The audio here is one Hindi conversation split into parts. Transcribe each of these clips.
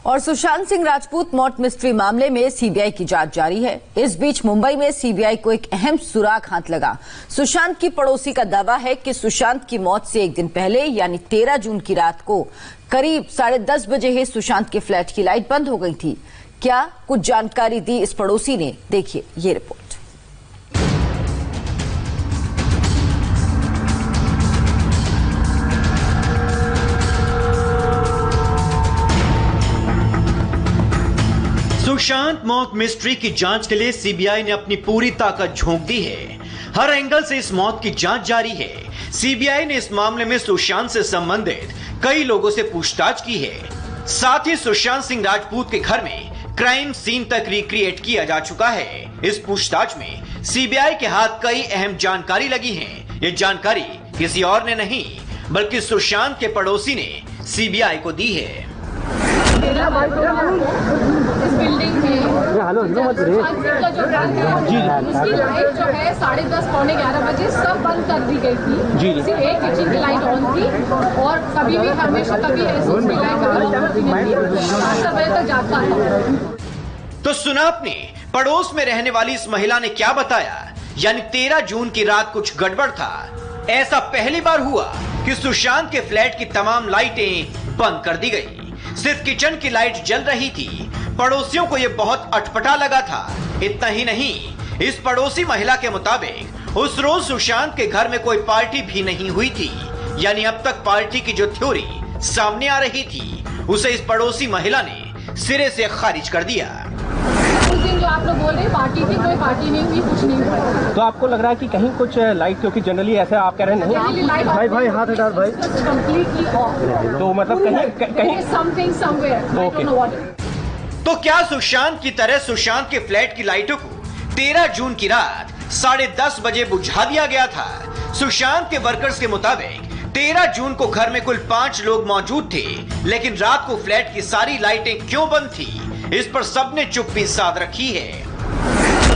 और सुशांत सिंह राजपूत मौत मिस्ट्री मामले में सीबीआई की जांच जारी है। इस बीच मुंबई में सीबीआई को एक अहम सुराग हाथ लगा। सुशांत की पड़ोसी का दावा है कि सुशांत की मौत से एक दिन पहले यानी 13 जून की रात को करीब 10:30 बजे ही सुशांत के फ्लैट की लाइट बंद हो गई थी। क्या कुछ जानकारी दी इस पड़ोसी ने, देखिए ये रिपोर्ट। सुशांत मौत मिस्ट्री की जांच के लिए सीबीआई ने अपनी पूरी ताकत झोंक दी है। हर एंगल से इस मौत की जांच जारी है। सीबीआई ने इस मामले में सुशांत से संबंधित कई लोगों से पूछताछ की है। साथ ही सुशांत सिंह राजपूत के घर में क्राइम सीन तक रिक्रिएट किया जा चुका है। इस पूछताछ में सीबीआई के हाथ कई अहम जानकारी लगी है। ये जानकारी किसी और ने नहीं बल्कि सुशांत के पड़ोसी ने सीबीआई को दी है। इस बिल्डिंग में का जो घर है उसकी लाइट जो है 10:30 पौने 11 बजे सब बंद कर दी गई थी। सिर्फ एक किचन की लाइट ऑन थी और कभी भी हमेशा कभी ऐसी उसकी लाइट बजे तक जागता था। तो सुना आपने, पड़ोस में रहने वाली इस महिला ने क्या बताया, यानी 13 जून की रात कुछ गड़बड़ था। ऐसा पहली बार हुआ कि सुशांत के फ्लैट की तमाम लाइटें बंद कर दी गई। सिर्फ किचन की लाइट जल रही थी। पड़ोसियों को यह बहुत अटपटा लगा था। इतना ही नहीं, इस पड़ोसी महिला के मुताबिक उस रोज सुशांत के घर में कोई पार्टी भी नहीं हुई थी। यानी अब तक पार्टी की जो थ्योरी सामने आ रही थी उसे इस पड़ोसी महिला ने सिरे से खारिज कर दिया। उस दिन जो आप लोग बोल रहे पार्टी थी, कोई पार्टी नहीं हुई, कुछ नहीं हुआ। तो आपको लग रहा है कि कहीं कुछ लाइट, क्योंकि जनरली ऐसा आप कह रहे हैं नहीं भाई हाथ हटा भाई, कंप्लीटली ऑफ। तो मतलब कहीं something somewhere, I don't know what. तो क्या सुशांत की तरह सुशांत के फ्लैट की लाइटों को 13 जून की रात 10:30 बजे बुझा दिया गया था? सुशांत के वर्कर्स के मुताबिक 13 जून को घर में कुल 5 लोग मौजूद थे, लेकिन रात को फ्लैट की सारी लाइटें क्यों बंद थी, इस पर सबने चुप्पी साध रखी है।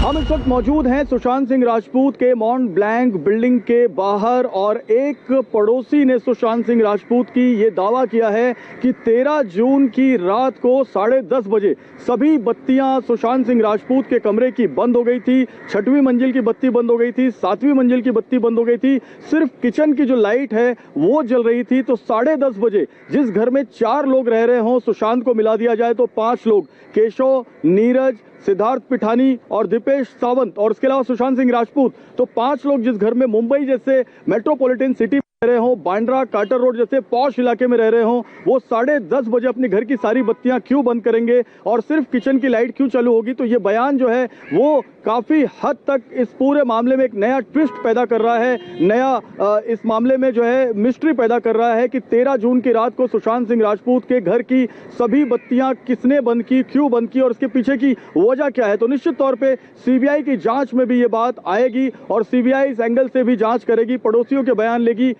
हम इस वक्त मौजूद हैं सुशांत सिंह राजपूत के मॉन्ट ब्लैंक बिल्डिंग के बाहर और एक पड़ोसी ने सुशांत सिंह राजपूत की ये दावा किया है कि 13 जून की रात को 10:30 बजे सभी बत्तियां सुशांत सिंह राजपूत के कमरे की बंद हो गई थी। 6वीं मंजिल की बत्ती बंद हो गई थी, 7वीं मंजिल की बत्ती बंद हो गई थी, सिर्फ किचन की जो लाइट है वो जल रही थी। तो 10:30 बजे जिस घर में 4 लोग रह रहे हों, सुशांत को मिला दिया जाए तो 5 लोग, केशव, नीरज, सिद्धार्थ पिठानी और दीपेश सावंत और इसके अलावा सुशांत सिंह राजपूत, तो 5 लोग जिस घर में मुंबई जैसे मेट्रोपॉलिटन सिटी में रह रहे हों, बांद्रा कार्टर रोड जैसे पॉश इलाके में रह रहे हों, वो 10:30 बजे अपने घर की सारी बत्तियां क्यों बंद करेंगे और सिर्फ किचन की लाइट क्यों चालू होगी? तो ये बयान जो है वो काफी हद तक इस पूरे मामले में एक नया ट्विस्ट पैदा कर रहा है, नया इस मामले में जो है मिस्ट्री पैदा कर रहा है कि 13 जून की रात को सुशांत सिंह राजपूत के घर की सभी बत्तियां किसने बंद की, क्यों बंद की और इसके पीछे की वजह क्या है। तो निश्चित तौर पे सीबीआई की जांच में भी ये बात आएगी और सीबीआई इस एंगल से भी जांच करेगी, पड़ोसियों के बयान लेगी।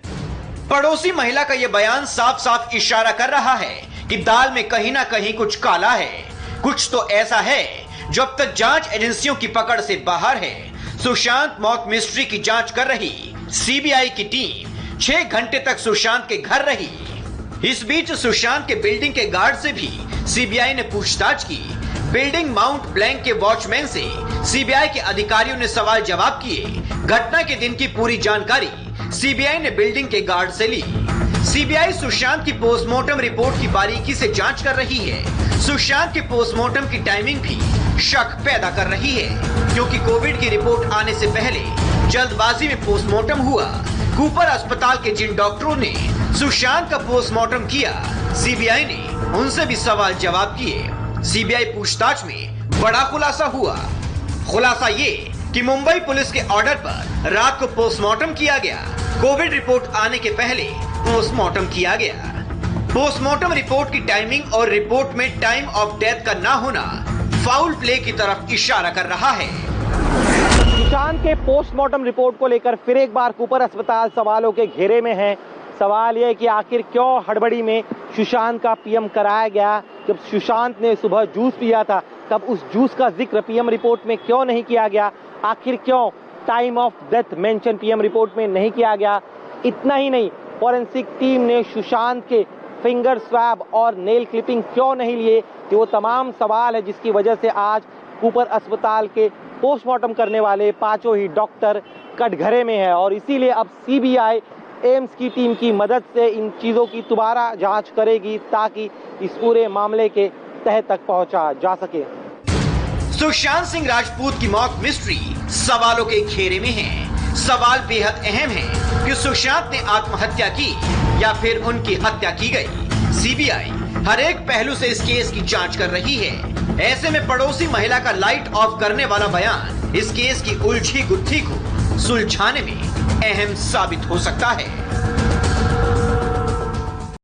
पड़ोसी महिला का यह बयान साफ साफ इशारा कर रहा है कि दाल में कहीं ना कहीं कुछ काला है, कुछ तो ऐसा है जो अब तक जांच एजेंसियों की पकड़ से बाहर है। सुशांत मौत मिस्ट्री की जांच कर रही सीबीआई की टीम 6 घंटे तक सुशांत के घर रही। इस बीच सुशांत के बिल्डिंग के गार्ड से भी सीबीआई ने पूछताछ की। बिल्डिंग माउंट ब्लैंक के वॉचमैन से सीबीआई के अधिकारियों ने सवाल जवाब किए। घटना के दिन की पूरी जानकारी सीबीआई ने बिल्डिंग के गार्ड से ली। सीबीआई सुशांत की पोस्टमार्टम रिपोर्ट की बारीकी से जांच कर रही है। सुशांत के पोस्टमार्टम की टाइमिंग भी शक पैदा कर रही है, क्योंकि कोविड की रिपोर्ट आने से पहले जल्दबाजी में पोस्टमार्टम हुआ। कूपर अस्पताल के जिन डॉक्टरों ने सुशांत का पोस्टमार्टम किया, सीबीआई ने उनसे भी सवाल जवाब किए। सीबीआई पूछताछ में बड़ा खुलासा हुआ। खुलासा ये कि मुंबई पुलिस के ऑर्डर पर रात को पोस्टमार्टम किया गया। कोविड रिपोर्ट आने के पहले पोस्टमार्टम किया गया। पोस्टमार्टम रिपोर्ट की टाइमिंग और रिपोर्ट में टाइम ऑफ डेथ का ना होना फाउल प्ले की तरफ इशारा कर रहा है। सुशांत के पोस्टमार्टम रिपोर्ट को लेकर फिर एक बार कूपर अस्पताल सवालों के घेरे में है। सवाल यह है कि आखिर क्यों हड़बड़ी में सुशांत का पीएम कराया गया? जब सुशांत ने सुबह जूस पिया था तब उस जूस का जिक्र पीएम रिपोर्ट में क्यों नहीं किया गया? आखिर क्यों time of death mention PM report में नहीं किया गया? इतना ही नहीं, फॉरेंसिक टीम ने सुशांत के फिंगर स्वैब और नेल क्लिपिंग क्यों नहीं लिए, कि वो तमाम सवाल है जिसकी वजह से आज कूपर अस्पताल के पोस्टमार्टम करने वाले पांचों ही डॉक्टर कटघरे में है। और इसीलिए अब सीबीआई एम्स की टीम की मदद से इन चीज़ों की दोबारा जांच करेगी ताकि इस पूरे मामले के तह तक पहुंचा जा सके। सुशांत सिंह राजपूत की मौत मिस्ट्री सवालों के घेरे में है। सवाल बेहद अहम है कि सुशांत ने आत्महत्या की या फिर उनकी हत्या की गई। सीबीआई हर एक पहलू से इस केस की जांच कर रही है। ऐसे में पड़ोसी महिला का लाइट ऑफ करने वाला बयान इस केस की उलझी गुत्थी को सुलझाने में अहम साबित हो सकता है।